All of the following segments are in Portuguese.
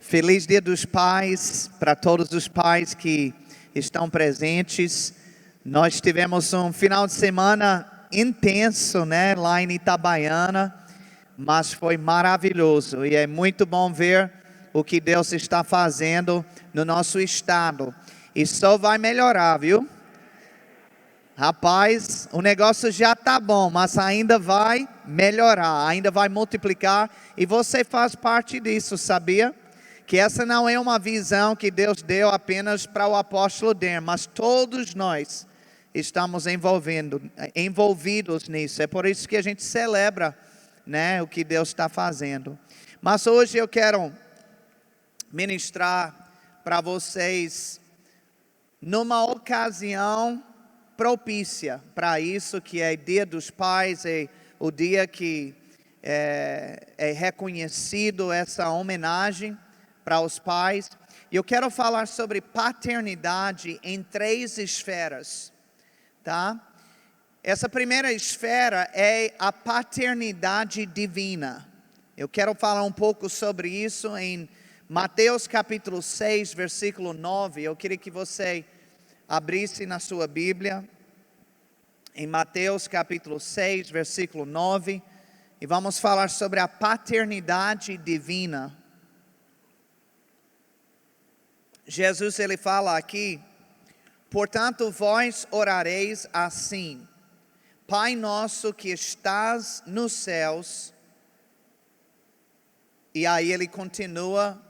Feliz Dia dos Pais para todos os pais que estão presentes. Nós tivemos um final de semana intenso, né, lá em Itabaiana, mas foi maravilhoso e é muito bom ver o que Deus está fazendo no nosso estado. E só vai melhorar, viu? Rapaz, o negócio já tá bom, mas ainda vai melhorar, ainda vai multiplicar e você faz parte disso, sabia? Que essa não é uma visão que Deus deu apenas para o apóstolo Der, mas todos nós estamos envolvidos nisso. É por isso que a gente celebra, né, o que Deus está fazendo. Mas hoje eu quero ministrar para vocês numa ocasião propícia para isso, que é Dia dos Pais, é o dia que é reconhecido essa homenagem para os pais. E eu quero falar sobre paternidade em 3 esferas, tá? Essa primeira esfera é a paternidade divina. Eu quero falar um pouco sobre isso em Mateus capítulo 6, versículo 9. Eu queria que você abrisse na sua Bíblia, em Mateus capítulo 6, versículo 9, e vamos falar sobre a paternidade divina. Jesus, ele fala aqui: portanto vós orareis assim: Pai nosso que estás nos céus. E aí ele continua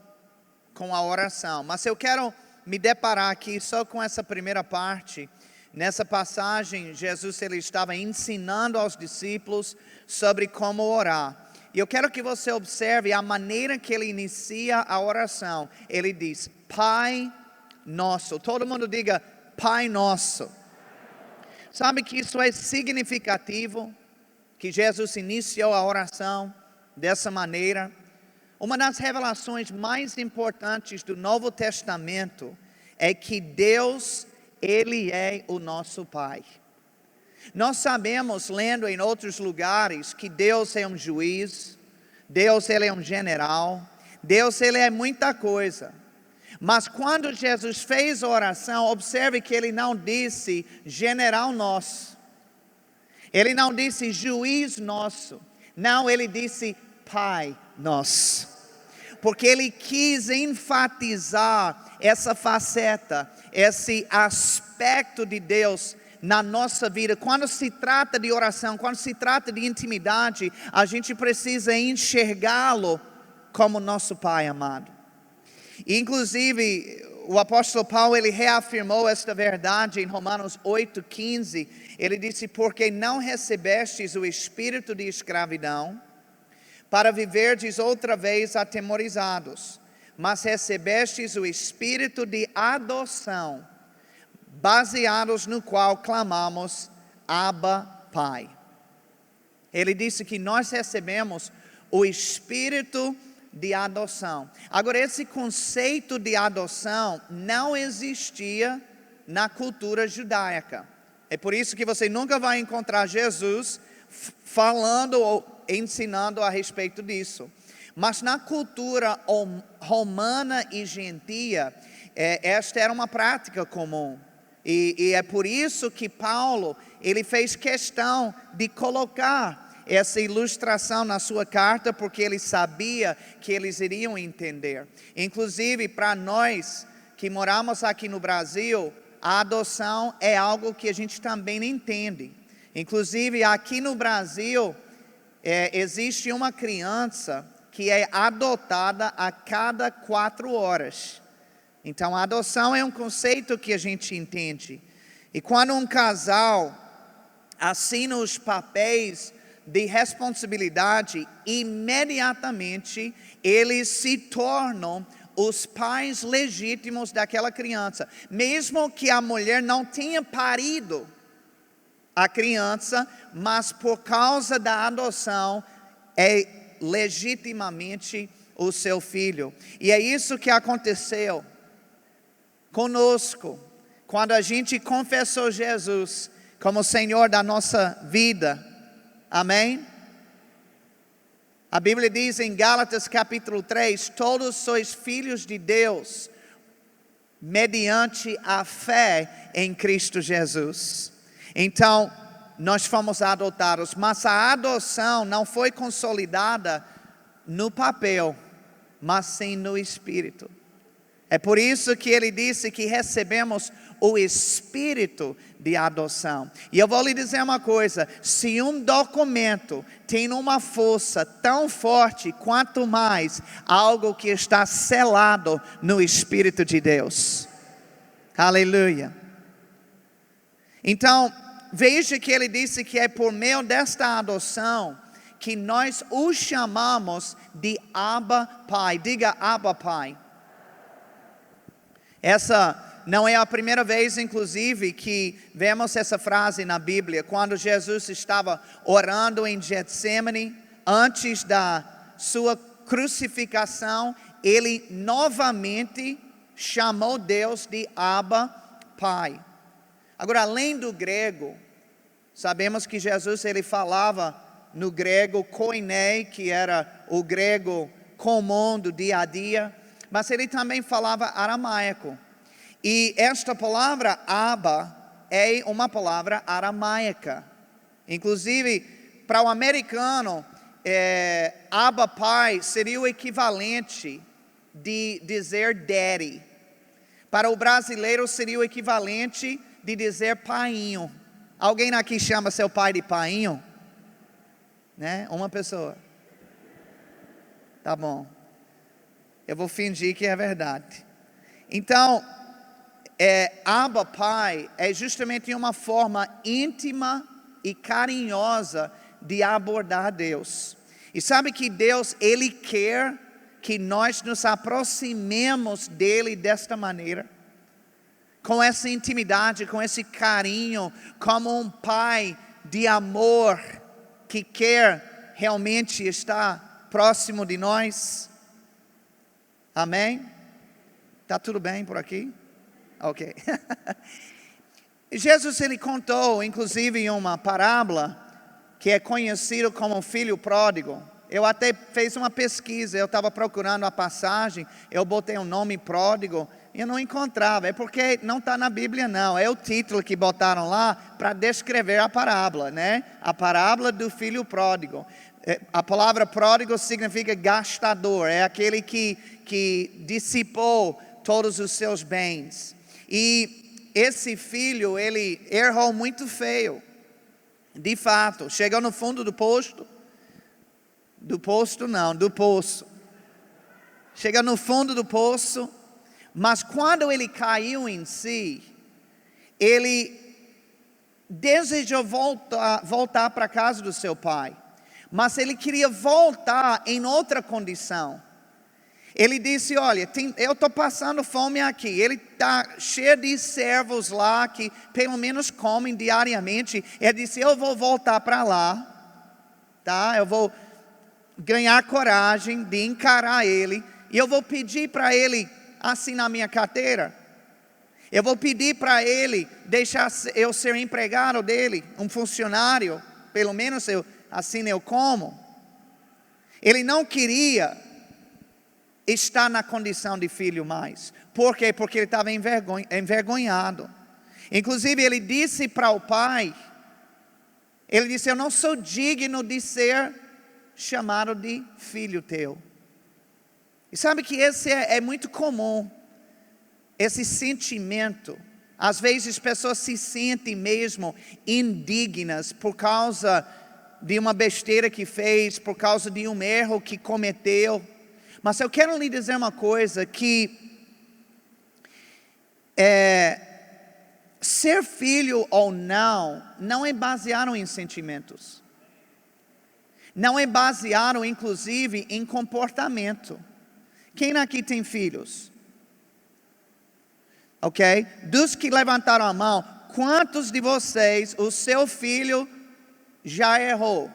com a oração. Mas eu quero me deparar aqui só com essa primeira parte. Nessa passagem, Jesus ele estava ensinando aos discípulos sobre como orar. E eu quero que você observe a maneira que ele inicia a oração. Ele diz: Pai nosso. Todo mundo diga: Pai nosso. Sabe que isso é significativo? Que Jesus iniciou a oração dessa maneira. Uma das revelações mais importantes do Novo Testamento é que Deus, Ele é o nosso Pai. Nós sabemos, lendo em outros lugares, que Deus é um juiz, Deus ele é um general, Deus ele é muita coisa. Mas quando Jesus fez a oração, observe que ele não disse general nosso, ele não disse juiz nosso, não, ele disse Pai nosso. Porque ele quis enfatizar essa faceta, esse aspecto de Deus na nossa vida. Quando se trata de oração, quando se trata de intimidade, a gente precisa enxergá-lo como nosso Pai amado. E, inclusive, o apóstolo Paulo, ele reafirmou esta verdade em Romanos 8,15. Ele disse: porque não recebestes o espírito de escravidão, para viverdes outra vez atemorizados, mas recebestes o espírito de adoção, baseados no qual clamamos: Abba, Pai. Ele disse que nós recebemos o espírito de adoção. Agora, esse conceito de adoção não existia na cultura judaica. É por isso que você nunca vai encontrar Jesus falando ou ensinando a respeito disso. Mas na cultura romana e gentia, esta era uma prática comum. E é por isso que Paulo, ele fez questão de colocar essa ilustração na sua carta, porque ele sabia que eles iriam entender. Inclusive, para nós que moramos aqui no Brasil, a adoção é algo que a gente também entende. Inclusive, aqui no Brasil, existe uma criança que é adotada a cada 4 horas. Então, a adoção é um conceito que a gente entende. E quando um casal assina os papéis de responsabilidade, imediatamente eles se tornam os pais legítimos daquela criança. Mesmo que a mulher não tenha parido a criança, mas por causa da adoção, é legitimamente o seu filho. E é isso que aconteceu conosco, quando a gente confessou Jesus como Senhor da nossa vida. Amém? A Bíblia diz em Gálatas capítulo 3, todos sois filhos de Deus, mediante a fé em Cristo Jesus. Então, nós fomos adotados, mas a adoção não foi consolidada no papel, mas sim no Espírito. É por isso que ele disse que recebemos o espírito de adoção. E eu vou lhe dizer uma coisa: se um documento tem uma força tão forte, quanto mais algo que está selado no Espírito de Deus. Aleluia. Então, veja que ele disse que é por meio desta adoção que nós o chamamos de Abba Pai. Diga Abba Pai. Essa não é a primeira vez, inclusive, que vemos essa frase na Bíblia. Quando Jesus estava orando em Getsemane, antes da sua crucificação, ele novamente chamou Deus de Abba Pai. Agora, além do grego, sabemos que Jesus ele falava no grego koiné, que era o grego comum do dia a dia, mas ele também falava aramaico. E esta palavra Abba é uma palavra aramaica. Inclusive, para o americano, Abba Pai seria o equivalente de dizer daddy. Para o brasileiro seria o equivalente de dizer painho. Alguém aqui chama seu pai de painho? Né? Uma pessoa. Tá bom. Eu vou fingir que é verdade. Então, Abba Pai é justamente uma forma íntima e carinhosa de abordar Deus. E sabe que Deus, Ele quer que nós nos aproximemos dEle desta maneira. Com essa intimidade, com esse carinho, como um pai de amor que quer realmente estar próximo de nós. Amém? Tá tudo bem por aqui? Ok. Jesus ele contou, inclusive, uma parábola que é conhecida como o filho pródigo. Eu até fiz uma pesquisa, eu estava procurando a passagem, eu botei um nome pródigo, e eu não encontrava. É porque não está na Bíblia não, é o título que botaram lá para descrever a parábola, né? A parábola do filho pródigo. A palavra pródigo significa gastador, é aquele que dissipou todos os seus bens. E esse filho, ele errou muito feio, de fato. Chegou no fundo do poço. Chega no fundo do poço, mas quando ele caiu em si, ele desejou voltar para a casa do seu pai, mas ele queria voltar em outra condição. Ele disse, olha, eu estou passando fome aqui. Ele está cheio de servos lá que pelo menos comem diariamente. Ele disse, eu vou voltar para lá, tá? Eu vou ganhar coragem de encarar ele. E eu vou pedir para ele assinar minha carteira. Eu vou pedir para ele deixar eu ser empregado dele, um funcionário. Pelo menos assim eu como. Ele não queria estar na condição de filho mais. Por quê? Porque ele estava envergonhado. Inclusive ele disse para o pai, ele disse, eu não sou digno de ser chamado de filho teu. E sabe que esse é muito comum, esse sentimento. Às vezes pessoas se sentem mesmo indignas por causa de uma besteira que fez, por causa de um erro que cometeu. Mas eu quero lhe dizer uma coisa, que ser filho ou não é baseado em sentimentos. Não é baseado, inclusive, em comportamento. Quem aqui tem filhos? Ok? Dos que levantaram a mão, quantos de vocês, o seu filho já errou?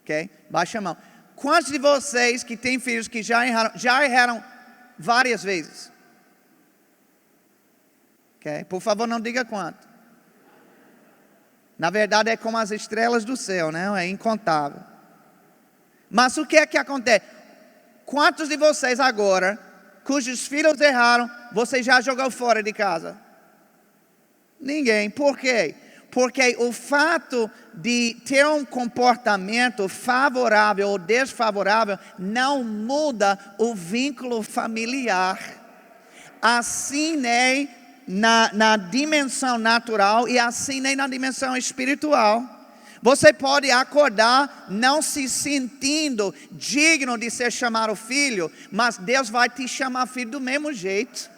Ok? Baixa a mão. Quantos de vocês que têm filhos que já erraram várias vezes? Ok? Por favor, não diga quanto. Na verdade é como as estrelas do céu, né? É incontável. Mas o que é que acontece? Quantos de vocês agora, cujos filhos erraram, você já jogou fora de casa? Ninguém. Por quê? Porque o fato de ter um comportamento favorável ou desfavorável não muda o vínculo familiar. Assim nem na dimensão natural e assim nem na dimensão espiritual. Você pode acordar não se sentindo digno de ser chamado filho, mas Deus vai te chamar filho do mesmo jeito.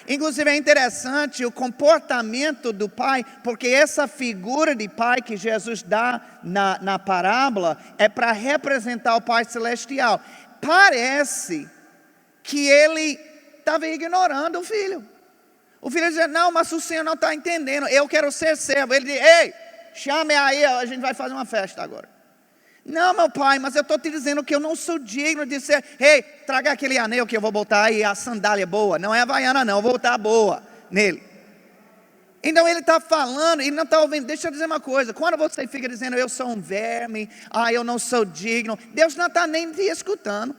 Inclusive é interessante o comportamento do pai, porque essa figura de pai que Jesus dá na parábola é para representar o Pai Celestial. Parece que ele estava ignorando o filho. O filho dizia, não, mas o senhor não está entendendo, eu quero ser servo. Ele diz, ei, chame aí, a gente vai fazer uma festa agora. Não, meu pai, mas eu estou te dizendo que eu não sou digno de ser. Ei, traga aquele anel que eu vou botar aí, a sandália boa. Não é havaiana não, eu vou botar a boa nele. Então ele está falando, ele não está ouvindo. Deixa eu dizer uma coisa, quando você fica dizendo eu sou um verme, eu não sou digno, Deus não está nem te escutando.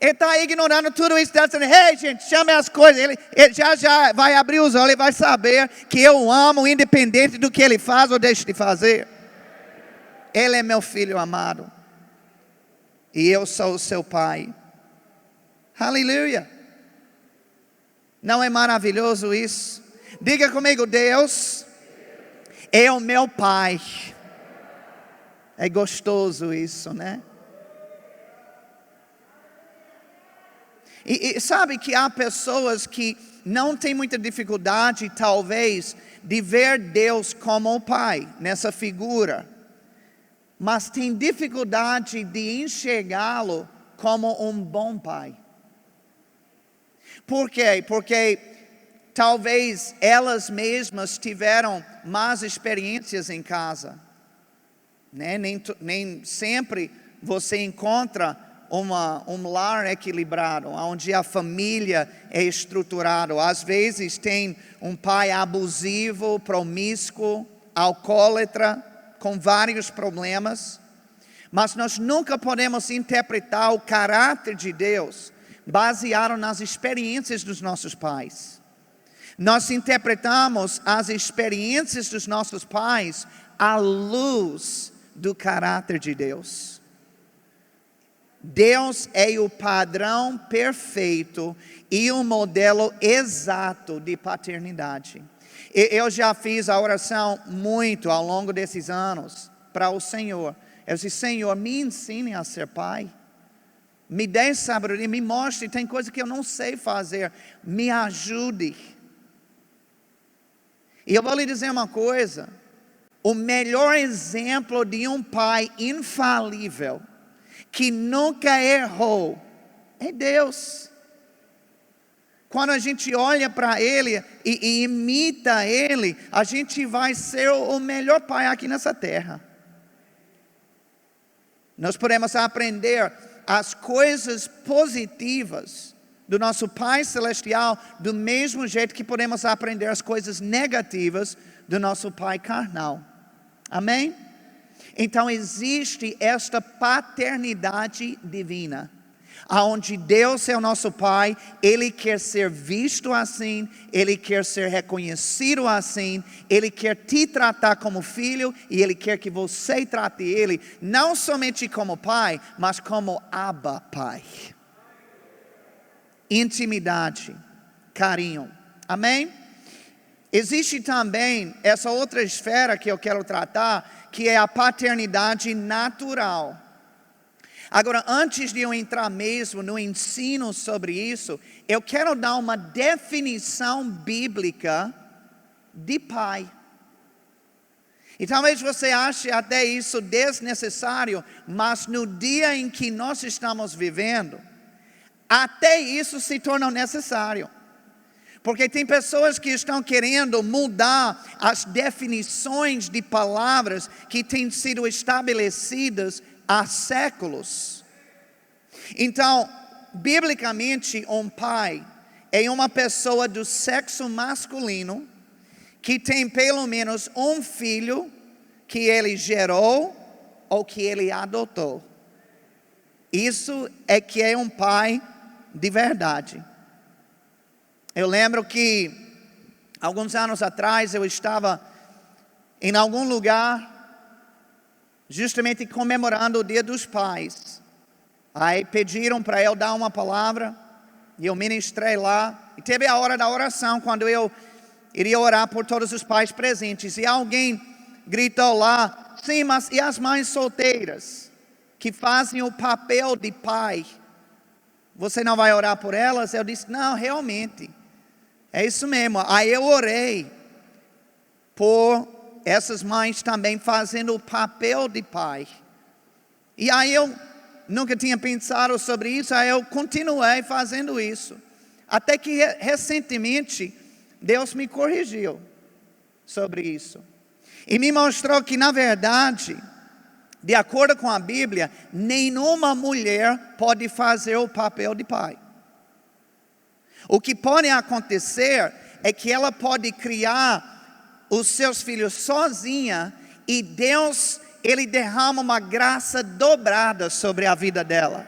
Ele está ignorando tudo isso, está dizendo, ei gente, chame as coisas. Ele já vai abrir os olhos, ele vai saber que eu amo, independente do que ele faz ou deixa de fazer. Ele é meu filho amado. E eu sou o seu pai. Aleluia. Não é maravilhoso isso? Diga comigo, Deus é o meu pai. É gostoso isso, né? E sabe que há pessoas que não têm muita dificuldade, talvez, de ver Deus como o pai, nessa figura. Mas tem dificuldade de enxergá-lo como um bom pai. Por quê? Porque talvez elas mesmas tiveram más experiências em casa. Né? Nem sempre você encontra um lar equilibrado, onde a família é estruturada. Às vezes tem um pai abusivo, promíscuo, alcoólatra, com vários problemas, mas nós nunca podemos interpretar o caráter de Deus baseado nas experiências dos nossos pais. Nós interpretamos as experiências dos nossos pais à luz do caráter de Deus. Deus é o padrão perfeito e o modelo exato de paternidade. Eu já fiz a oração muito ao longo desses anos para o Senhor. Eu disse, Senhor, me ensine a ser pai. Me dê sabedoria, me mostre, tem coisa que eu não sei fazer. Me ajude. E eu vou lhe dizer uma coisa. O melhor exemplo de um pai infalível, que nunca errou, é Deus. Quando a gente olha para Ele e imita Ele, a gente vai ser o melhor pai aqui nessa terra. Nós podemos aprender as coisas positivas do nosso Pai Celestial, do mesmo jeito que podemos aprender as coisas negativas do nosso pai carnal. Amém? Então existe esta paternidade divina, onde Deus é o nosso pai, Ele quer ser visto assim, Ele quer ser reconhecido assim, Ele quer te tratar como filho e Ele quer que você trate Ele, não somente como pai, mas como Abba Pai. Intimidade, carinho, amém? Existe também essa outra esfera que eu quero tratar, que é a paternidade natural. Agora, antes de eu entrar mesmo no ensino sobre isso, eu quero dar uma definição bíblica de pai. E talvez você ache até isso desnecessário, mas no dia em que nós estamos vivendo, até isso se torna necessário. Porque tem pessoas que estão querendo mudar as definições de palavras que têm sido estabelecidas há séculos. Então, biblicamente, um pai é uma pessoa do sexo masculino que tem pelo menos um filho que ele gerou ou que ele adotou. Isso é que é um pai de verdade. Eu lembro que alguns anos atrás eu estava em algum lugar justamente comemorando o Dia dos Pais. Aí pediram para eu dar uma palavra e eu ministrei lá. E teve a hora da oração, quando eu iria orar por todos os pais presentes. E alguém gritou lá: sim, mas e as mães solteiras que fazem o papel de pai? Você não vai orar por elas? Eu disse: não, realmente, é isso mesmo. Aí eu orei por essas mães também fazendo o papel de pai. E aí eu nunca tinha pensado sobre isso, aí eu continuei fazendo isso. Até que recentemente Deus me corrigiu sobre isso. E me mostrou que, na verdade, de acordo com a Bíblia, nenhuma mulher pode fazer o papel de pai. O que pode acontecer é que ela pode criar os seus filhos sozinha e Deus, Ele derrama uma graça dobrada sobre a vida dela,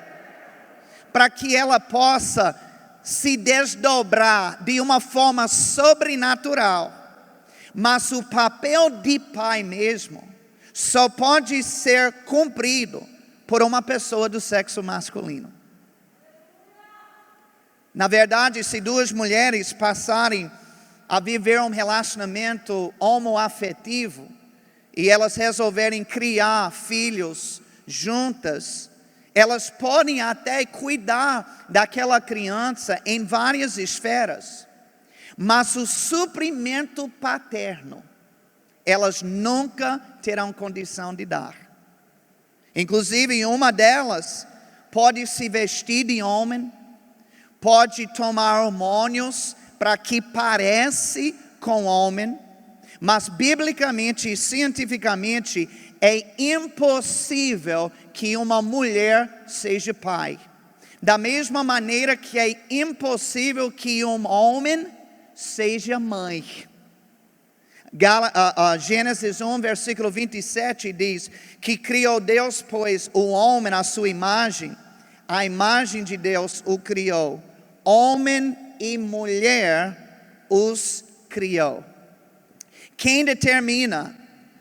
para que ela possa se desdobrar de uma forma sobrenatural. Mas o papel de pai mesmo só pode ser cumprido por uma pessoa do sexo masculino. Na verdade, se duas mulheres passarem a viver um relacionamento homoafetivo e elas resolverem criar filhos juntas, elas podem até cuidar daquela criança em várias esferas, mas o suprimento paterno elas nunca terão condição de dar. Inclusive, uma delas pode se vestir de homem, pode tomar hormônios para que pareça com homem, mas biblicamente e cientificamente é impossível que uma mulher seja pai. Da mesma maneira que é impossível que um homem seja mãe. Gênesis 1, versículo 27 diz que criou Deus, pois, o homem à sua imagem, a imagem de Deus o criou. Homem e mulher os criou. Quem determina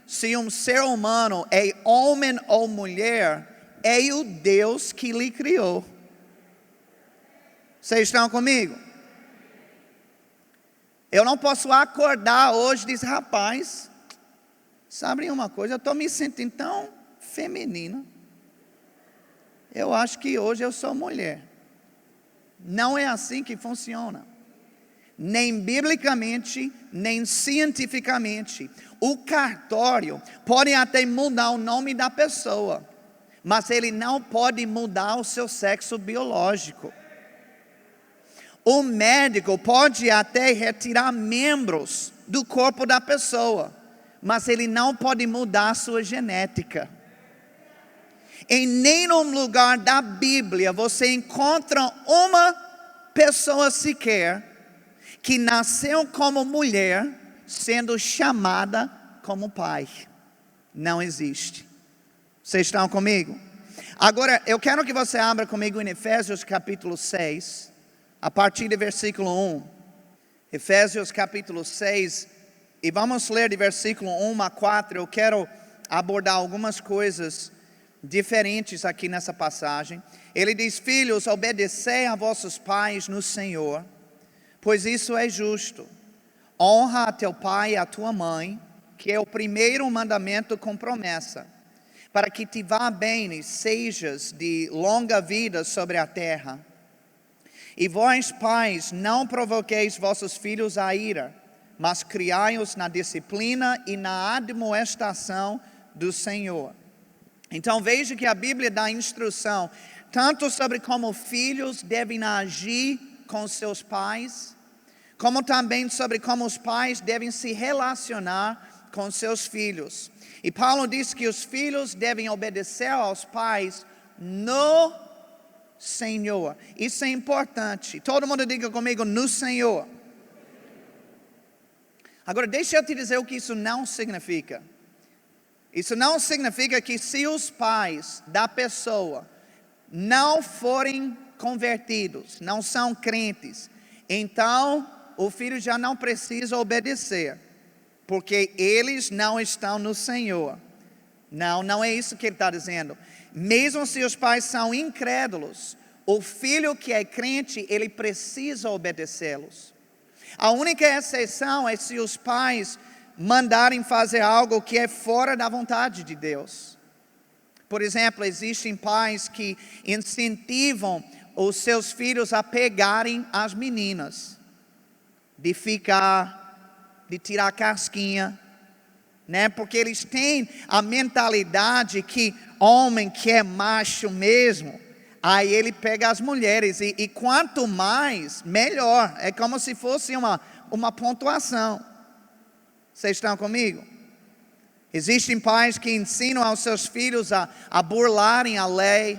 se um ser humano é homem ou mulher é o Deus que lhe criou. Vocês estão comigo? Eu não posso acordar hoje e dizer: rapaz, sabe uma coisa, eu estou me sentindo tão feminina. Eu acho que hoje eu sou mulher. Não é assim que funciona. Nem biblicamente, nem cientificamente. O cartório pode até mudar o nome da pessoa, mas ele não pode mudar o seu sexo biológico. O médico pode até retirar membros do corpo da pessoa, mas ele não pode mudar a sua genética. Em nenhum lugar da Bíblia você encontra uma pessoa sequer que nasceu como mulher sendo chamada como pai. Não existe. Vocês estão comigo? Agora, eu quero que você abra comigo em Efésios capítulo 6. A partir do versículo 1, Efésios capítulo 6, e vamos ler de versículo 1 a 4, eu quero abordar algumas coisas diferentes aqui nessa passagem. Ele diz: filhos, obedecei a vossos pais no Senhor, pois isso é justo. Honra a teu pai e a tua mãe, que é o primeiro mandamento com promessa, para que te vá bem e sejas de longa vida sobre a terra. E vós, pais, não provoqueis vossos filhos a ira, mas criai-os na disciplina e na admoestação do Senhor. Então veja que a Bíblia dá instrução, tanto sobre como filhos devem agir com seus pais, como também sobre como os pais devem se relacionar com seus filhos. E Paulo diz que os filhos devem obedecer aos pais no Senhor. Isso é importante. Todo mundo diga comigo: no Senhor. Agora deixa eu te dizer o que isso não significa. Isso não significa que se os pais da pessoa não forem convertidos, não são crentes, então o filho já não precisa obedecer, porque eles não estão no Senhor. Não é isso que ele está dizendo. Mesmo se os pais são incrédulos, o filho que é crente, ele precisa obedecê-los. A única exceção é se os pais mandarem fazer algo que é fora da vontade de Deus. Por exemplo, existem pais que incentivam os seus filhos a pegarem as meninas, de tirar casquinha, né? Porque eles têm a mentalidade que homem que é macho mesmo, aí ele pega as mulheres, e quanto mais, melhor. É como se fosse uma pontuação. Vocês estão comigo? Existem pais que ensinam aos seus filhos a burlarem a lei,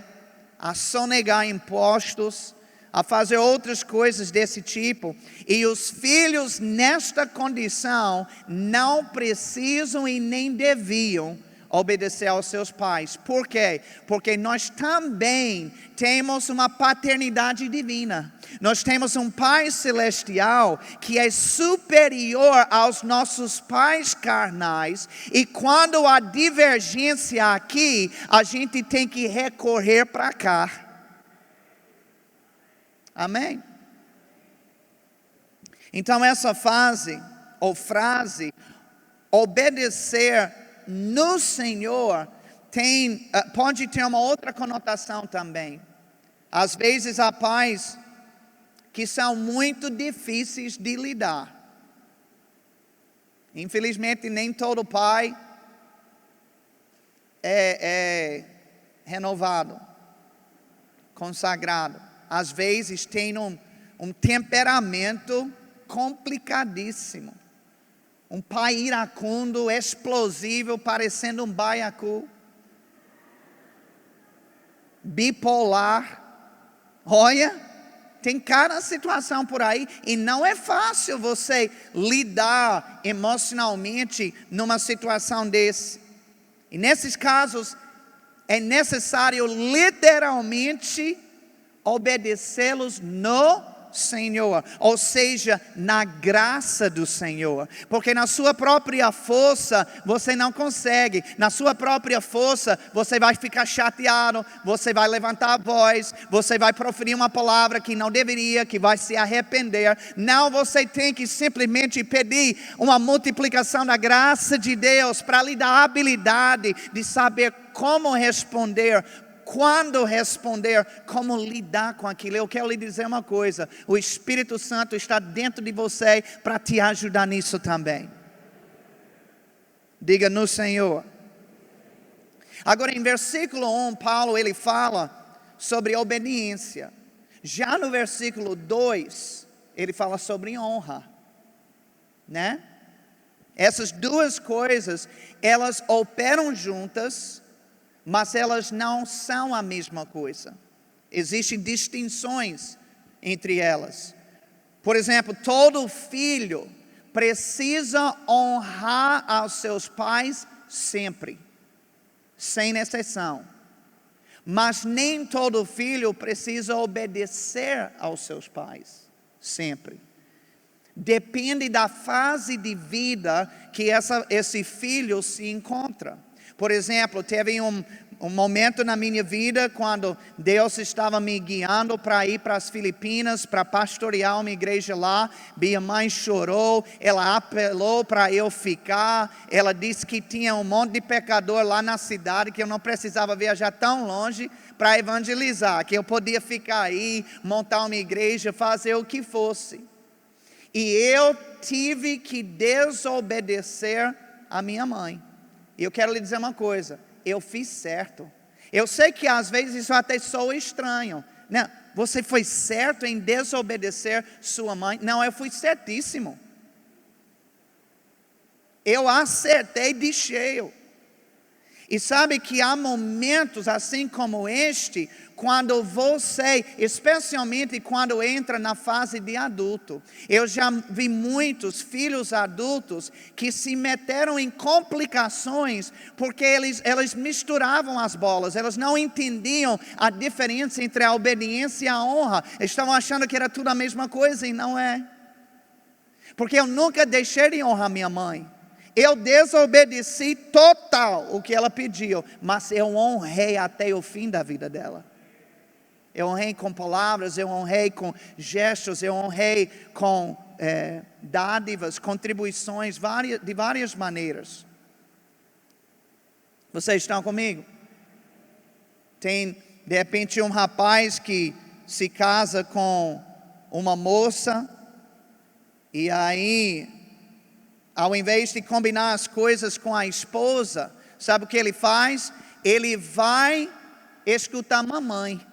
a sonegar impostos, a fazer outras coisas desse tipo. E os filhos nesta condição não precisam e nem deviam obedecer aos seus pais. Por quê? Porque nós também temos uma paternidade divina. Nós temos um Pai celestial que é superior aos nossos pais carnais. E quando há divergência aqui, a gente tem que recorrer para cá. Amém? Então essa frase, obedecer no Senhor, pode ter uma outra conotação também. Às vezes há pais que são muito difíceis de lidar. Infelizmente nem todo pai é renovado, consagrado. Às vezes tem um temperamento complicadíssimo. Um pai iracundo, explosivo, parecendo um baiacu. Bipolar. Olha, tem cada situação por aí. E não é fácil você lidar emocionalmente numa situação desse. E nesses casos, é necessário literalmente obedecê-los no Senhor, ou seja, na graça do Senhor, porque na sua própria força você não consegue, na sua própria força você vai ficar chateado, você vai levantar a voz, você vai proferir uma palavra que não deveria, que vai se arrepender. Não, você tem que simplesmente pedir uma multiplicação da graça de Deus para lhe dar a habilidade de saber como responder, quando responder, como lidar com aquilo. Eu quero lhe dizer uma coisa: o Espírito Santo está dentro de você para te ajudar nisso também. Diga no Senhor. Agora em versículo 1, Paulo ele fala sobre obediência. Já no versículo 2, ele fala sobre honra, né? Essas duas coisas, elas operam juntas, mas elas não são a mesma coisa. Existem distinções entre elas. Por exemplo, todo filho precisa honrar aos seus pais sempre, sem exceção. Mas nem todo filho precisa obedecer aos seus pais sempre. Depende da fase de vida que esse filho se encontra. Por exemplo, teve um momento na minha vida quando Deus estava me guiando para ir para as Filipinas, para pastorear uma igreja lá. Minha mãe chorou, ela apelou para eu ficar. Ela disse que tinha um monte de pecador lá na cidade, que eu não precisava viajar tão longe para evangelizar, que eu podia ficar aí, montar uma igreja, fazer o que fosse. E eu tive que desobedecer a minha mãe. E eu quero lhe dizer uma coisa: eu fiz certo. Eu sei que às vezes isso até soa estranho. Não, você foi certo em desobedecer sua mãe? Não, eu fui certíssimo. Eu acertei de cheio. E sabe que há momentos assim como este, quando você, especialmente quando entra na fase de adulto. Eu já vi muitos filhos adultos que se meteram em complicações porque eles misturavam as bolas. Eles não entendiam a diferença entre a obediência e a honra. Estavam achando que era tudo a mesma coisa e não é. Porque eu nunca deixei de honrar minha mãe. Eu desobedeci total o que ela pediu, mas eu honrei até o fim da vida dela. Eu honrei com palavras, eu honrei com gestos, eu honrei com dádivas, contribuições, de várias maneiras. Vocês estão comigo? Tem, de repente, um rapaz que se casa com uma moça, e aí, ao invés de combinar as coisas com a esposa, sabe o que ele faz? Ele vai escutar mamãe.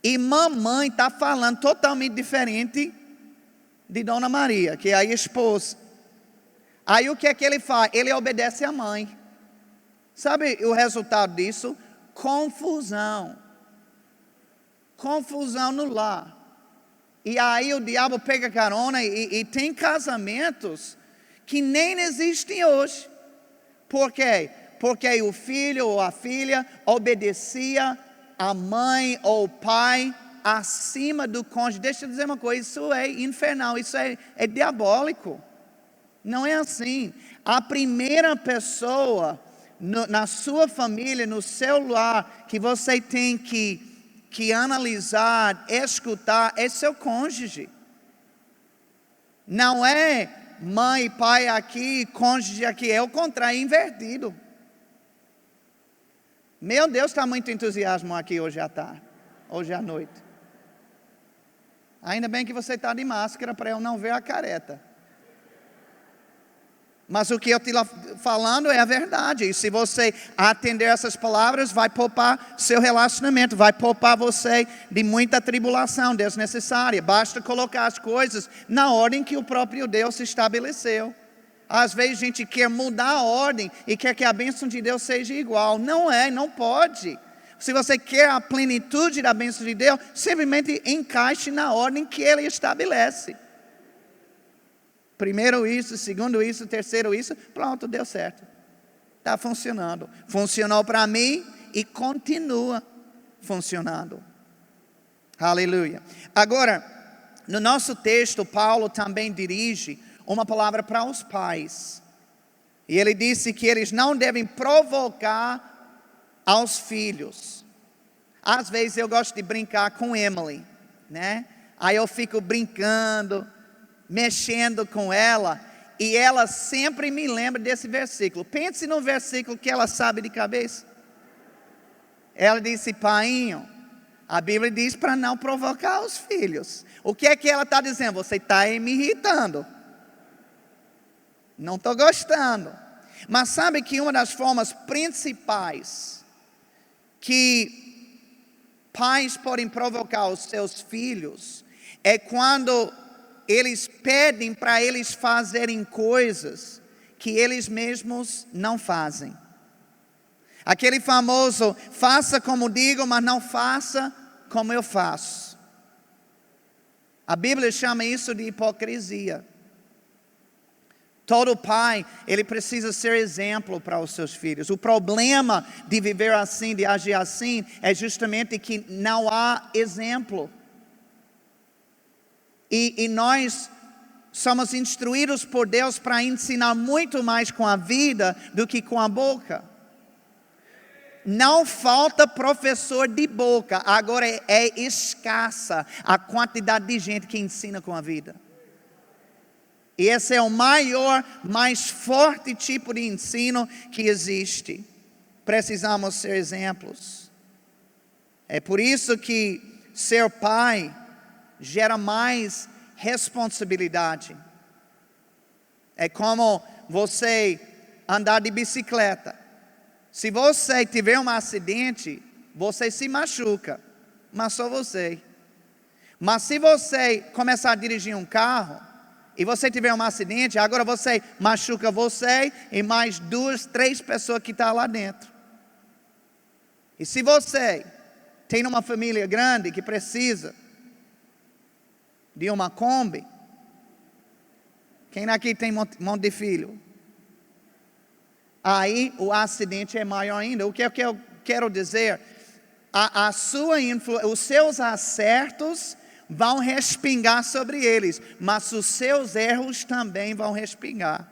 E mamãe está falando totalmente diferente de Dona Maria, que é a esposa. Aí o que é que ele faz? Ele obedece à mãe. Sabe o resultado disso? Confusão. Confusão no lar. E aí o diabo pega carona e tem casamentos que nem existem hoje. Por quê? Porque o filho ou a filha obedecia a mãe ou o pai acima do cônjuge. Deixa eu dizer uma coisa, isso é infernal, isso é diabólico. Não é assim. A primeira pessoa na sua família, no seu lar, que você tem que analisar, escutar, é seu cônjuge. Não é mãe e pai aqui, cônjuge aqui, é o contrário, é invertido. Meu Deus, está muito entusiasmo aqui hoje à tarde, hoje à noite. Ainda bem que você está de máscara para eu não ver a careta. Mas o que eu estou falando é a verdade. E se você atender essas palavras, vai poupar seu relacionamento, vai poupar você de muita tribulação desnecessária. Basta colocar as coisas na ordem que o próprio Deus estabeleceu. Às vezes a gente quer mudar a ordem e quer que a bênção de Deus seja igual. Não é, não pode. Se você quer a plenitude da bênção de Deus, simplesmente encaixe na ordem que Ele estabelece. Primeiro isso, segundo isso, terceiro isso, pronto, deu certo. Está funcionando. Funcionou para mim e continua funcionando. Aleluia. Agora, no nosso texto, Paulo também dirige uma palavra para os pais. E ele disse que eles não devem provocar aos filhos. Às vezes eu gosto de brincar com Emily, né? Aí eu fico brincando, mexendo com ela, e ela sempre me lembra desse versículo. Pense no versículo que ela sabe de cabeça. Ela disse: painho, a Bíblia diz para não provocar os filhos. O que é que ela está dizendo? Você está me irritando. Não estou gostando. Mas sabe que uma das formas principais que pais podem provocar os seus filhos é quando eles pedem para eles fazerem coisas que eles mesmos não fazem. Aquele famoso, faça como digo, mas não faça como eu faço. A Bíblia chama isso de hipocrisia. Todo pai, ele precisa ser exemplo para os seus filhos. O problema de viver assim, de agir assim, é justamente que não há exemplo. E nós somos instruídos por Deus para ensinar muito mais com a vida do que com a boca. Não falta professor de boca, agora é escassa a quantidade de gente que ensina com a vida. E esse é o maior, mais forte tipo de ensino que existe. Precisamos ser exemplos. É por isso que ser pai gera mais responsabilidade. É como você andar de bicicleta. Se você tiver um acidente, você se machuca, mas só você. Mas se você começar a dirigir um carro, e você tiver um acidente, agora você machuca você e mais 2, 3 pessoas que estão lá dentro. E se você tem uma família grande que precisa de uma Kombi, quem aqui tem um monte de filho? Aí o acidente é maior ainda. O que eu quero dizer? A sua os seus acertos vão respingar sobre eles, mas os seus erros também vão respingar.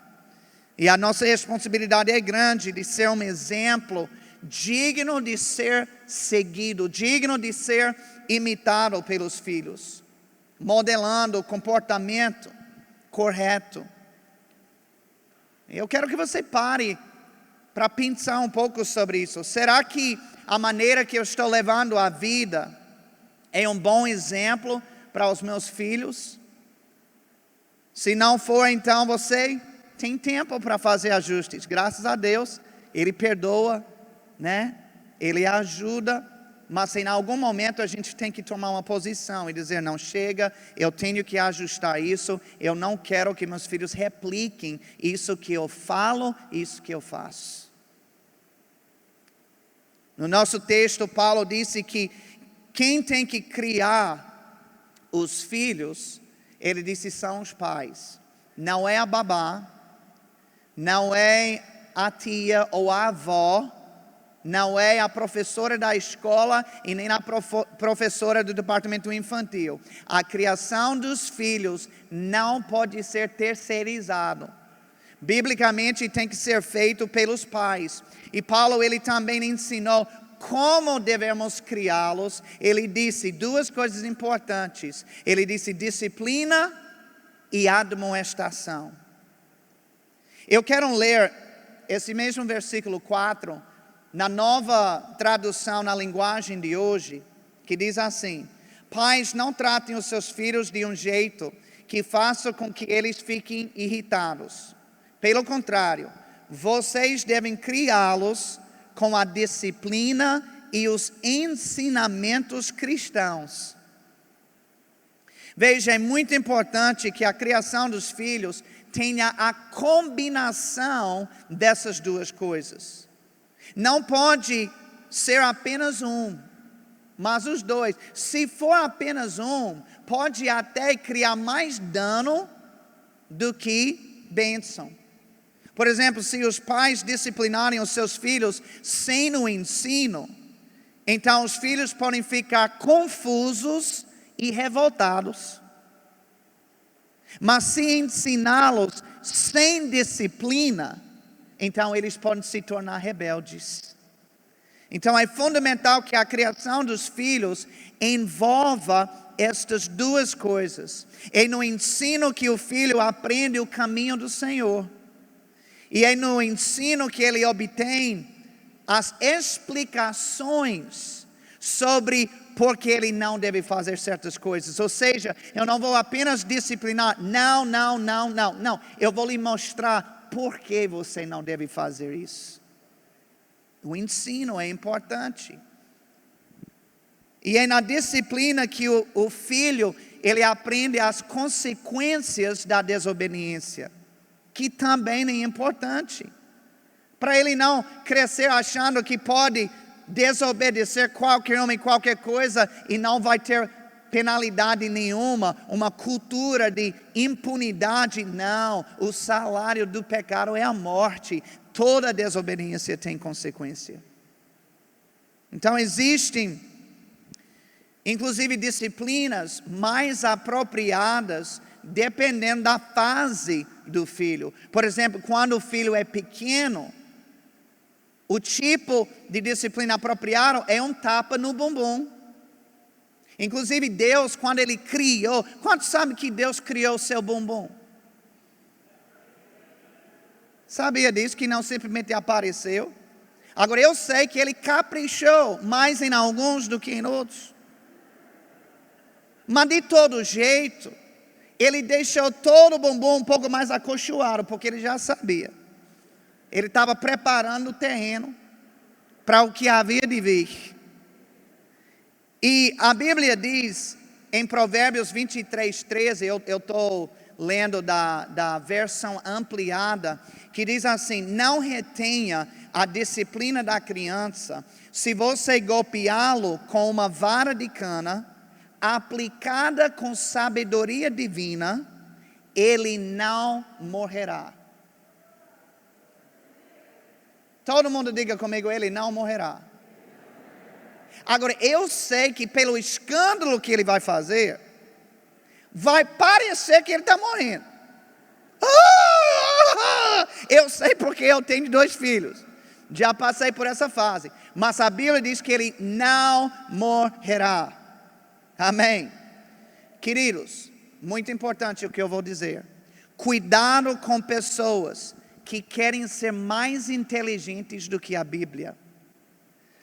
E a nossa responsabilidade é grande de ser um exemplo digno de ser seguido, digno de ser imitado pelos filhos, modelando o comportamento correto. Eu quero que você pare para pensar um pouco sobre isso. Será que a maneira que eu estou levando a vida é um bom exemplo para os meus filhos? Se não for, então você tem tempo para fazer ajustes. Graças a Deus, Ele perdoa, né? Ele ajuda, mas em algum momento a gente tem que tomar uma posição e dizer, não, chega, eu tenho que ajustar isso, eu não quero que meus filhos repliquem isso que eu falo, isso que eu faço. No nosso texto, Paulo disse que quem tem que criar os filhos, ele disse, são os pais. Não é a babá, não é a tia ou a avó, não é a professora da escola e nem a professora do departamento infantil. A criação dos filhos não pode ser terceirizado. Biblicamente tem que ser feito pelos pais. E Paulo, ele também ensinou como devemos criá-los. Ele disse 2 coisas importantes. Ele disse disciplina e admoestação. Eu quero ler esse mesmo versículo 4 na nova tradução na linguagem de hoje, que diz assim: pais, não tratem os seus filhos de um jeito que faça com que eles fiquem irritados. Pelo contrário, vocês devem criá-los com a disciplina e os ensinamentos cristãos. Veja, é muito importante que a criação dos filhos tenha a combinação dessas 2 coisas. Não pode ser apenas um, mas os 2. Se for apenas um, pode até criar mais dano do que bênção. Por exemplo, se os pais disciplinarem os seus filhos sem o ensino, então os filhos podem ficar confusos e revoltados. Mas se ensiná-los sem disciplina, então eles podem se tornar rebeldes. Então é fundamental que a criação dos filhos envolva estas 2 coisas. É no ensino que o filho aprende o caminho do Senhor. E é no ensino que ele obtém as explicações sobre por que ele não deve fazer certas coisas. Ou seja, eu não vou apenas disciplinar. Não. Eu vou lhe mostrar por que você não deve fazer isso. O ensino é importante. E é na disciplina que o filho, ele aprende as consequências da desobediência, que também é importante. Para ele não crescer achando que pode desobedecer qualquer homem, qualquer coisa, e não vai ter penalidade nenhuma, uma cultura de impunidade. Não, o salário do pecado é a morte. Toda desobediência tem consequência. Então existem, inclusive, disciplinas mais apropriadas dependendo da fase do filho. Por exemplo, quando o filho é pequeno, o tipo de disciplina apropriada é um tapa no bumbum. Inclusive Deus, quando Ele criou, quantos sabem que Deus criou o seu bumbum? Sabia disso, que não simplesmente apareceu? Agora eu sei que Ele caprichou mais em alguns do que em outros. Mas de todo jeito, Ele deixou todo o bumbum um pouco mais acolchoado, porque Ele já sabia. Ele estava preparando o terreno para o que havia de vir. E a Bíblia diz, em Provérbios 23:13, eu estou lendo da versão ampliada, que diz assim: não retenha a disciplina da criança se você golpeá-lo com uma vara de cana, aplicada com sabedoria divina, ele não morrerá. Todo mundo diga comigo, ele não morrerá. Agora, eu sei que pelo escândalo que ele vai fazer, vai parecer que ele está morrendo. Eu sei porque eu tenho 2 filhos. Já passei por essa fase. Mas a Bíblia diz que ele não morrerá. Amém. Queridos, muito importante o que eu vou dizer. Cuidado com pessoas que querem ser mais inteligentes do que a Bíblia.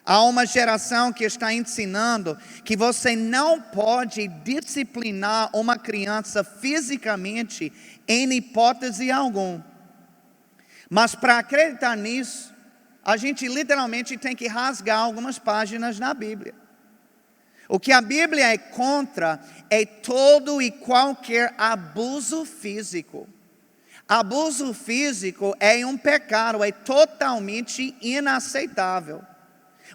Há uma geração que está ensinando que você não pode disciplinar uma criança fisicamente em hipótese alguma. Mas para acreditar nisso, a gente literalmente tem que rasgar algumas páginas na Bíblia. O que a Bíblia é contra é todo e qualquer abuso físico. Abuso físico é um pecado, é totalmente inaceitável.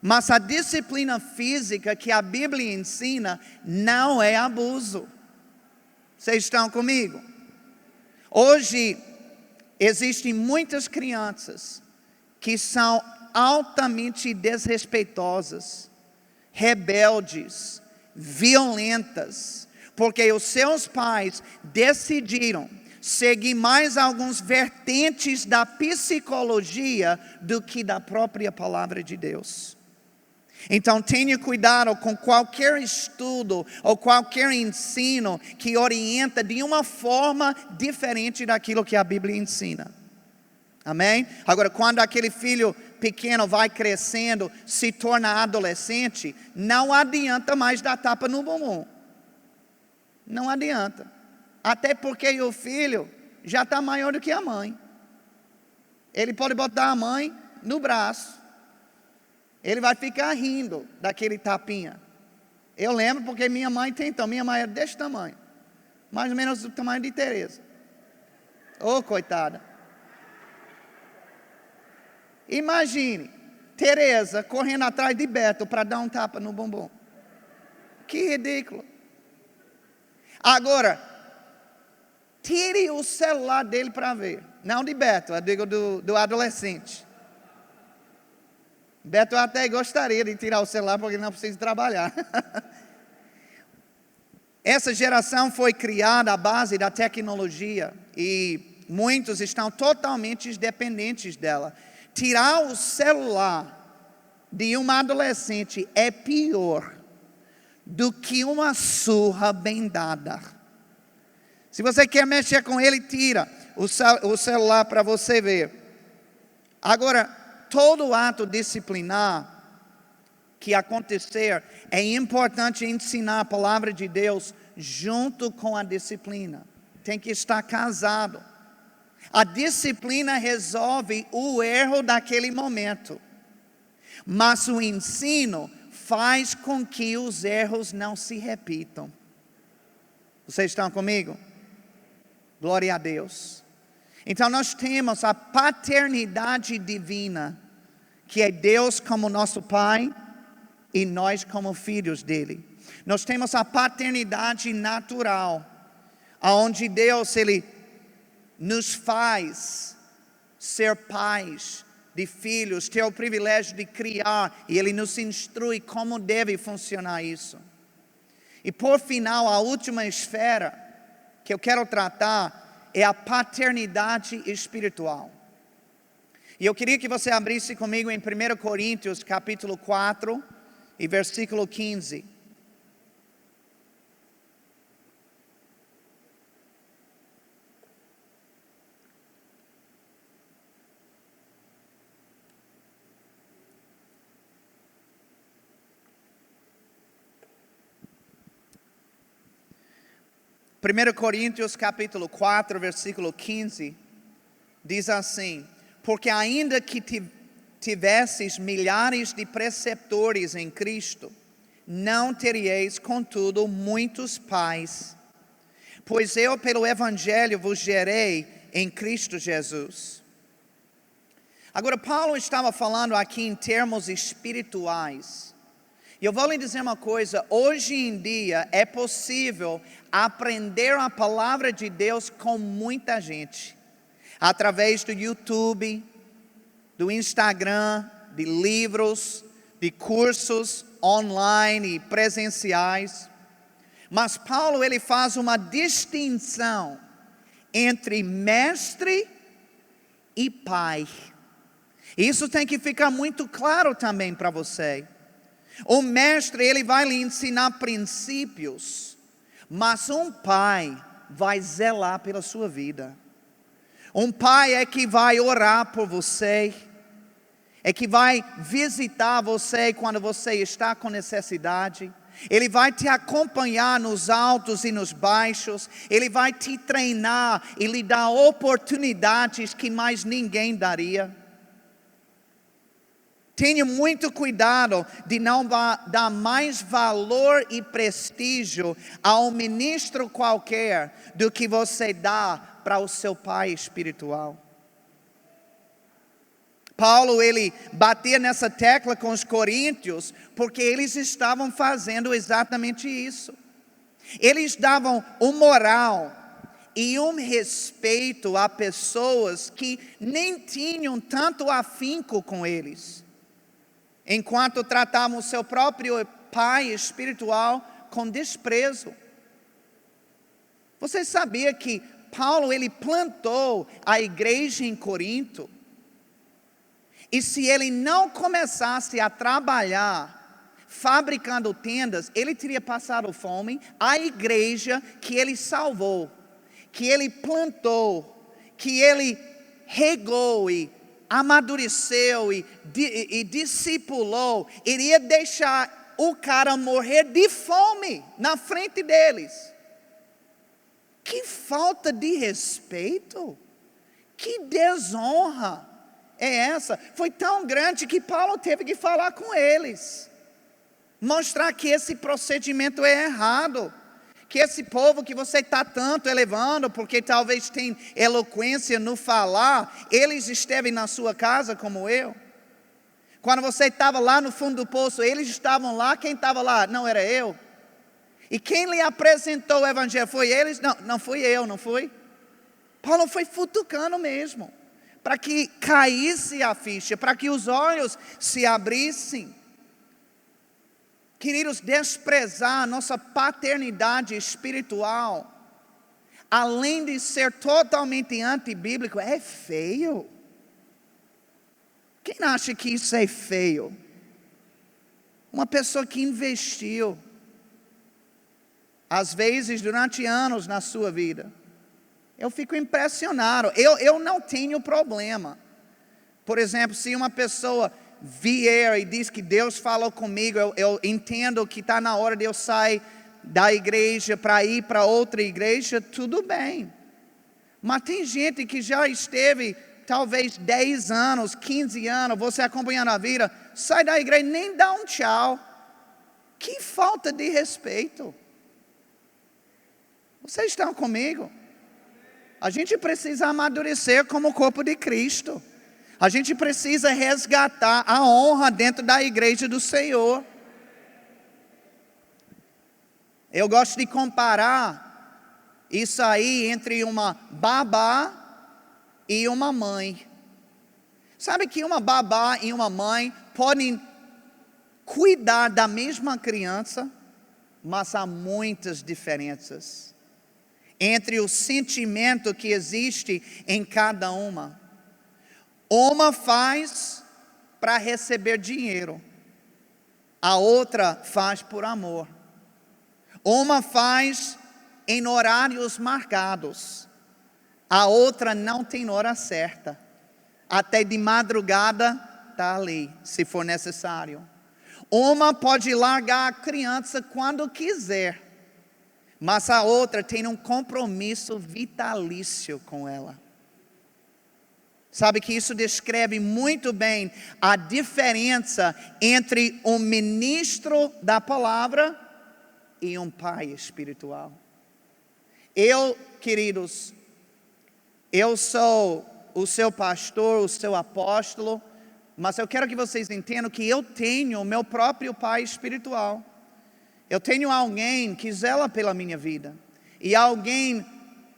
Mas a disciplina física que a Bíblia ensina não é abuso. Vocês estão comigo? Hoje, existem muitas crianças que são altamente desrespeitosas, rebeldes, violentas, porque os seus pais decidiram seguir mais alguns vertentes da psicologia do que da própria palavra de Deus. Então tenha cuidado com qualquer estudo ou qualquer ensino que orienta de uma forma diferente daquilo que a Bíblia ensina. Amém? Agora, quando aquele filho pequeno vai crescendo, se torna adolescente, não adianta mais dar tapa no bumbum. Não adianta. Até porque o filho já está maior do que a mãe. Ele pode botar a mãe no braço. Ele vai ficar rindo daquele tapinha. Eu lembro porque minha mãe tentou. Minha mãe era desse tamanho. Mais ou menos do tamanho de Tereza. Oh, coitada. Imagine Tereza correndo atrás de Beto para dar um tapa no bumbum. Que ridículo. Agora, tire o celular dele para ver. Não de Beto, eu digo do adolescente. Beto até gostaria de tirar o celular porque ele não precisa trabalhar. Essa geração foi criada à base da tecnologia e muitos estão totalmente dependentes dela. Tirar o celular de uma adolescente é pior do que uma surra bem dada. Se você quer mexer com ele, tira o celular para você ver. Agora, todo ato disciplinar que acontecer, é importante ensinar a palavra de Deus junto com a disciplina. Tem que estar casado. A disciplina resolve o erro daquele momento. Mas o ensino faz com que os erros não se repitam. Vocês estão comigo? Glória a Deus. Então nós temos a paternidade divina, que é Deus como nosso Pai e nós como filhos dele. Nós temos a paternidade natural, onde Deus ele nos faz ser pais de filhos, ter o privilégio de criar, e ele nos instrui como deve funcionar isso. E por final, a última esfera que eu quero tratar é a paternidade espiritual. E eu queria que você abrisse comigo em 1 Coríntios capítulo 4 e versículo 15. Primeiro Coríntios capítulo 4, versículo 15, diz assim: porque ainda que tivesseis milhares de preceptores em Cristo, não teríeis, contudo, muitos pais. pois eu pelo Evangelho vos gerei em Cristo Jesus. Agora, Paulo estava falando aqui em termos espirituais. E eu vou lhe dizer uma coisa, hoje em dia é possível aprender a palavra de Deus com muita gente. Através do YouTube, do Instagram, de livros, de cursos online e presenciais. Mas Paulo ele faz uma distinção entre mestre e pai. Isso tem que ficar muito claro também para você. O mestre ele vai lhe ensinar princípios, mas um pai vai zelar pela sua vida. Um pai é que vai orar por você, é que vai visitar você quando você está com necessidade. Ele vai te acompanhar nos altos e nos baixos. Ele vai te treinar e lhe dar oportunidades que mais ninguém daria. Tenha muito cuidado de não dar mais valor e prestígio a um ministro qualquer do que você dá para o seu pai espiritual. Paulo, ele batia nessa tecla com os coríntios, porque eles estavam fazendo exatamente isso. Eles davam um moral e um respeito a pessoas que nem tinham tanto afinco com eles, enquanto tratavam o seu próprio pai espiritual com desprezo. Você sabia que Paulo, ele plantou a igreja em Corinto? E se ele não começasse a trabalhar fabricando tendas, ele teria passado fome. A igreja que ele salvou, que ele plantou, que ele regou e amadureceu e discipulou, iria deixar o cara morrer de fome na frente deles. Que falta de respeito, que desonra é essa? Foi tão grande que Paulo teve que falar com eles, mostrar que esse procedimento é errado, que esse povo que você está tanto elevando, porque talvez tem eloquência no falar, eles esteve na sua casa como eu. Quando você estava lá no fundo do poço, eles estavam lá, quem estava lá? Não era eu. E quem lhe apresentou o evangelho foi eles? Não, não fui eu, não foi? Paulo foi futucando mesmo, para que caísse a ficha, para que os olhos se abrissem. Queridos, desprezar a nossa paternidade espiritual, além de ser totalmente antibíblico, é feio. Quem acha que isso é feio? Uma pessoa que investiu, às vezes durante anos na sua vida. Eu fico impressionado. Eu não tenho problema. Por exemplo, se uma pessoa vier e diz que Deus falou comigo, eu entendo que está na hora de eu sair da igreja para ir para outra igreja, tudo bem. Mas tem gente que já esteve talvez 10 anos, 15 anos, você acompanhando a vida, sai da igreja e nem dá um tchau. Que falta de respeito. Vocês estão comigo? A gente precisa amadurecer como corpo de Cristo. A gente precisa resgatar a honra dentro da igreja do Senhor. Eu gosto de comparar isso aí entre uma babá e uma mãe. Sabe que uma babá e uma mãe podem cuidar da mesma criança, mas há muitas diferenças entre o sentimento que existe em cada uma. Uma faz para receber dinheiro, a outra faz por amor. Uma faz em horários marcados, a outra não tem hora certa. Até de madrugada está ali, se for necessário. Uma pode largar a criança quando quiser, mas a outra tem um compromisso vitalício com ela. Sabe que isso descreve muito bem a diferença entre um ministro da palavra e um pai espiritual. Queridos, eu sou o seu pastor, o seu apóstolo, mas eu quero que vocês entendam que eu tenho o meu próprio pai espiritual. Eu tenho alguém que zela pela minha vida, e alguém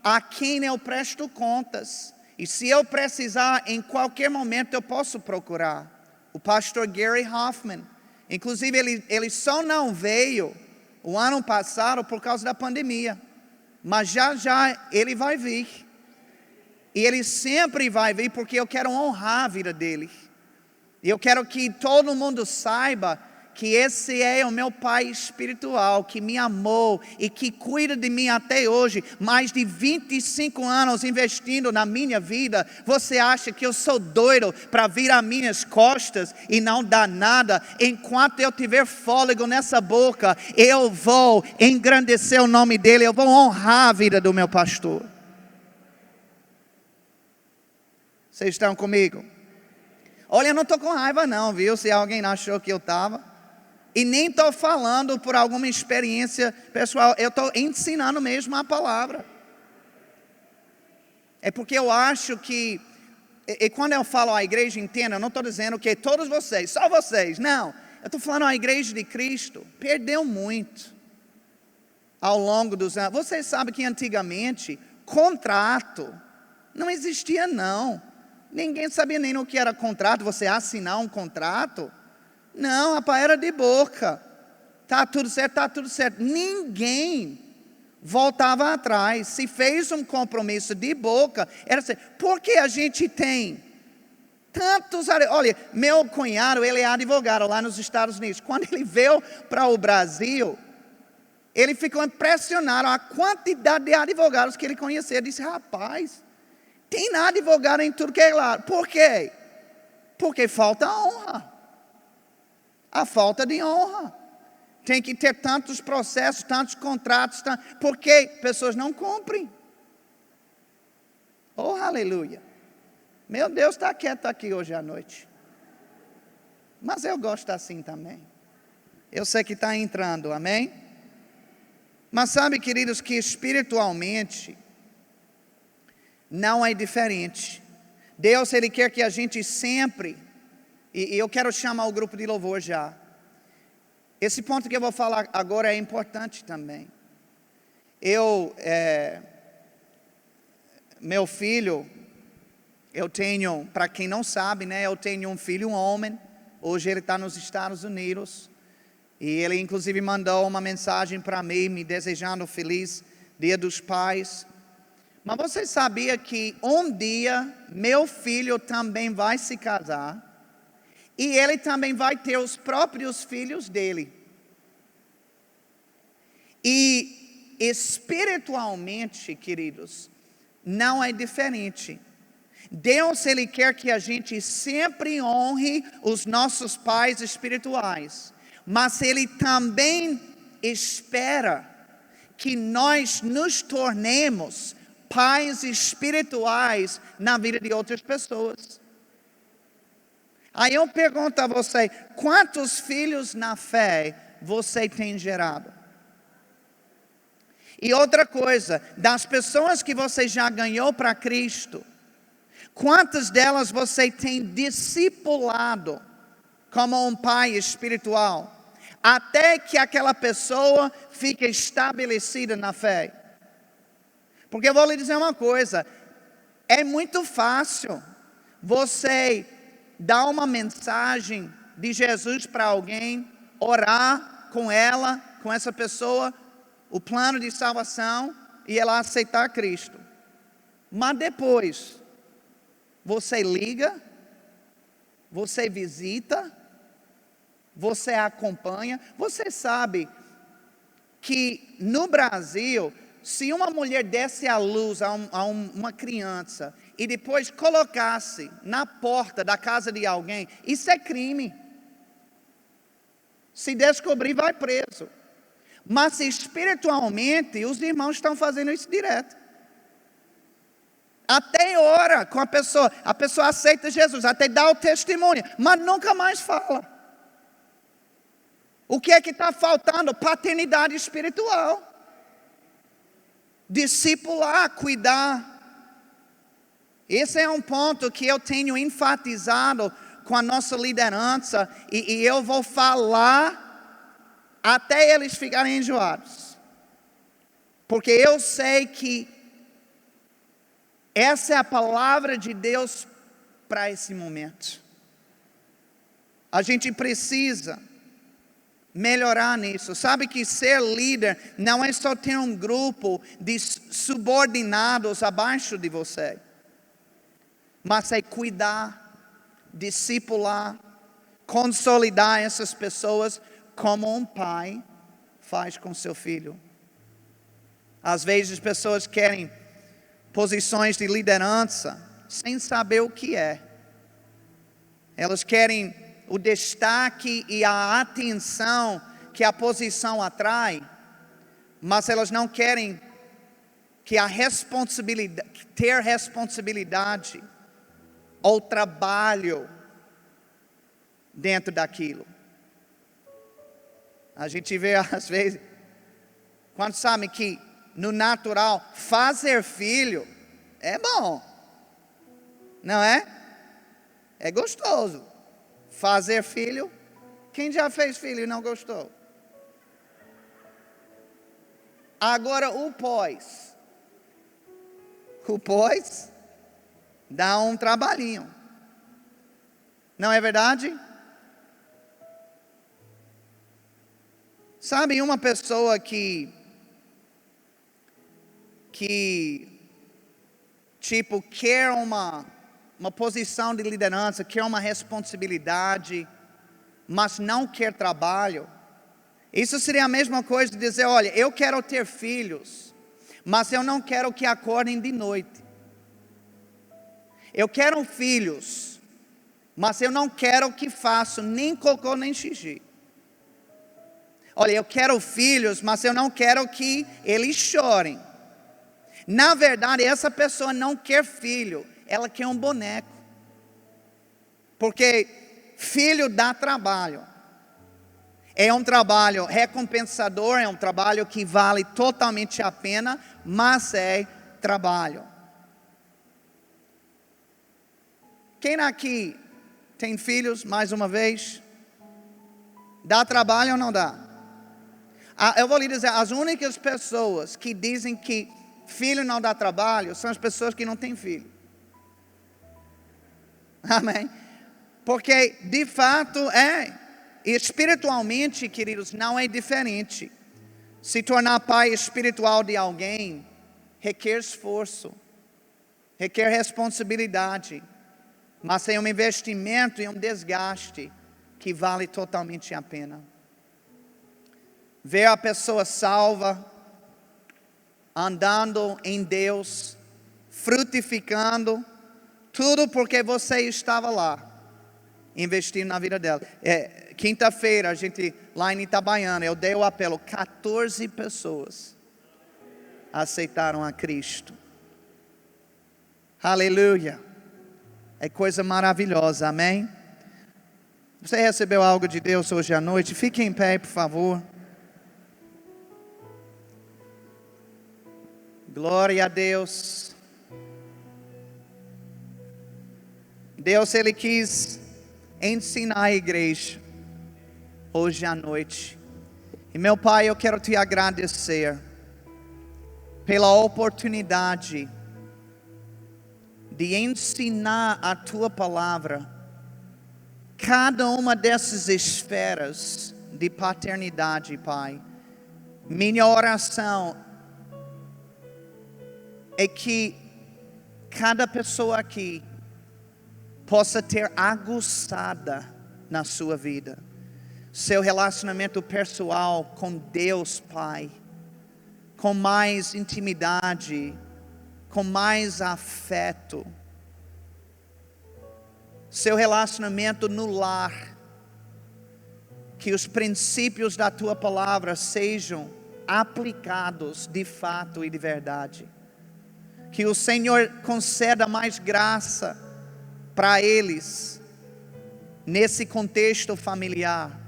a quem eu presto contas. E se eu precisar, em qualquer momento eu posso procurar. O pastor Gary Hoffman, inclusive ele só não veio o ano passado por causa da pandemia, mas já ele vai vir. E ele sempre vai vir, porque eu quero honrar a vida dele. E eu quero que todo mundo saiba que esse é o meu pai espiritual, que me amou e que cuida de mim até hoje. Mais de 25 anos investindo na minha vida. Você acha que eu sou doido para virar minhas costas e não dar nada? Enquanto eu tiver fôlego nessa boca, eu vou engrandecer o nome dele, eu vou honrar a vida do meu pastor. Vocês estão comigo? Olha, eu não estou com raiva não, viu? Se alguém achou que eu estava. E nem estou falando por alguma experiência pessoal. Eu estou ensinando mesmo a palavra. É porque eu acho que... E quando eu falo a igreja inteira, eu não estou dizendo que todos vocês, só vocês. Não, eu estou falando a igreja de Cristo. Perdeu muito ao longo dos anos. Vocês sabem que antigamente, contrato não existia não. Ninguém sabia nem o que era contrato, você assinar um contrato. Não, rapaz, era de boca. Tá tudo certo, tá tudo certo. Ninguém voltava atrás. Se fez um compromisso de boca, era assim. Porque a gente tem tantos... Olha, meu cunhado, ele é advogado lá nos Estados Unidos. Quando ele veio para o Brasil, ele ficou impressionado a quantidade de advogados que ele conhecia. Ele disse, rapaz... Tem advogado em tudo que é lado. Por quê? Porque falta honra. A falta de honra. Tem que ter tantos processos, tantos contratos, porque pessoas não cumprem. Oh, aleluia. Meu Deus está quieto aqui hoje à noite. Mas eu gosto assim também. Eu sei que está entrando, amém? Mas sabe, queridos, que espiritualmente... não é diferente. Deus, Ele quer que a gente sempre, e eu quero chamar o grupo de louvor já. Esse ponto que eu vou falar agora é importante também. Meu filho, eu tenho, para quem não sabe, né, eu tenho um filho, um homem, hoje ele está nos Estados Unidos, e ele inclusive mandou uma mensagem para mim, me desejando feliz Dia dos Pais. Mas você sabia que um dia meu filho também vai se casar e ele também vai ter os próprios filhos dele. E espiritualmente, queridos, não é diferente. Deus, Ele quer que a gente sempre honre os nossos pais espirituais, mas Ele também espera que nós nos tornemos pais espirituais na vida de outras pessoas. Aí eu pergunto a você, quantos filhos na fé você tem gerado? E outra coisa, das pessoas que você já ganhou para Cristo, quantas delas você tem discipulado como um pai espiritual, até que aquela pessoa fique estabelecida na fé? Porque eu vou lhe dizer uma coisa, é muito fácil você dar uma mensagem de Jesus para alguém, orar com ela, com essa pessoa, o plano de salvação, e ela aceitar Cristo. Mas depois, você liga, você visita, você acompanha. Você sabe que no Brasil, se uma mulher desse à luz a uma criança e depois colocasse na porta da casa de alguém, isso é crime. Se descobrir, vai preso. Mas espiritualmente, os irmãos estão fazendo isso direto. Até ora com a pessoa aceita Jesus, até dá o testemunho, mas nunca mais fala. O que é que está faltando? Paternidade espiritual. discipular, cuidar. Esse é um ponto que eu tenho enfatizado com a nossa liderança, e eu vou falar até eles ficarem enjoados. Porque eu sei que essa é a palavra de Deus para esse momento. A gente precisa melhorar nisso. Sabe que ser líder não é só ter um grupo de subordinados abaixo de você, mas é cuidar, discipular, consolidar essas pessoas como um pai faz com seu filho. Às vezes pessoas querem posições de liderança sem saber o que é. Elas querem o destaque e a atenção que a posição atrai, mas elas não querem que ter responsabilidade ou trabalho dentro daquilo. A gente vê às vezes, quando sabe que no natural fazer filho é bom, não é? É gostoso. Fazer filho, quem já fez filho e não gostou? Agora o pós dá um trabalhinho, não é verdade? Sabe, uma pessoa que tipo quer uma posição de liderança, quer uma responsabilidade, mas não quer trabalho. Isso seria a mesma coisa de dizer, olha, eu quero ter filhos, mas eu não quero que acordem de noite. Eu quero filhos, mas eu não quero que façam nem cocô nem xixi. Olha, eu quero filhos, mas eu não quero que eles chorem. Na verdade, essa pessoa não quer filho, ela quer um boneco. Porque filho dá trabalho. É um trabalho recompensador, é um trabalho que vale totalmente a pena, mas é trabalho. Quem aqui tem filhos, mais uma vez? Dá trabalho ou não dá? Eu vou lhe dizer, as únicas pessoas que dizem que filho não dá trabalho são as pessoas que não têm filho. Amém? Porque de fato é. E espiritualmente, queridos, não é diferente. Se tornar pai espiritual de alguém requer esforço, requer responsabilidade, mas é um investimento e um desgaste que vale totalmente a pena. Ver a pessoa salva, andando em Deus, frutificando, tudo porque você estava lá, investindo na vida dela. Quinta-feira, a gente, lá em Itabaiana, eu dei o apelo, 14 pessoas aceitaram a Cristo. Aleluia. É coisa maravilhosa, amém? Você recebeu algo de Deus hoje à noite? Fique em pé, por favor. Glória a Deus. Deus, Ele quis ensinar a igreja hoje à noite. E meu Pai, eu quero te agradecer pela oportunidade de ensinar a tua palavra, cada uma dessas esferas de paternidade, Pai. Minha oração é que cada pessoa aqui possa ter aguçada na sua vida seu relacionamento pessoal com Deus Pai, com mais intimidade, com mais afeto, seu relacionamento no lar, que os princípios da tua palavra sejam aplicados de fato e de verdade, que o Senhor conceda mais graça para eles nesse contexto familiar.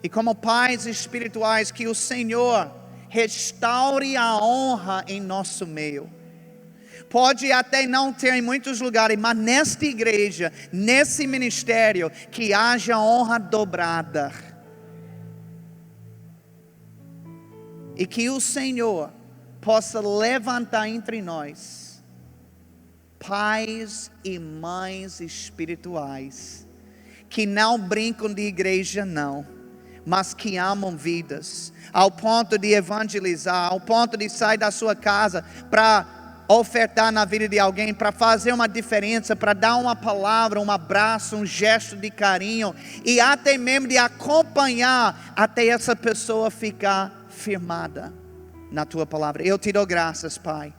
E como pais espirituais, que o Senhor restaure a honra em nosso meio. Pode até não ter em muitos lugares, mas nesta igreja, nesse ministério, que haja honra dobrada. E que o Senhor possa levantar entre nós pais e mães espirituais, que não brincam de igreja não, mas que amam vidas, ao ponto de evangelizar, ao ponto de sair da sua casa para ofertar na vida de alguém, para fazer uma diferença, para dar uma palavra, um abraço, um gesto de carinho, e até mesmo de acompanhar até essa pessoa ficar firmada na tua palavra. Eu te dou graças, Pai,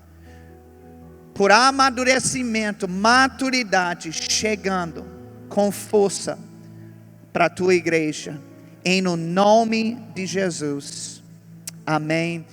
por amadurecimento, maturidade chegando com força para a tua igreja, em o nome de Jesus. Amém.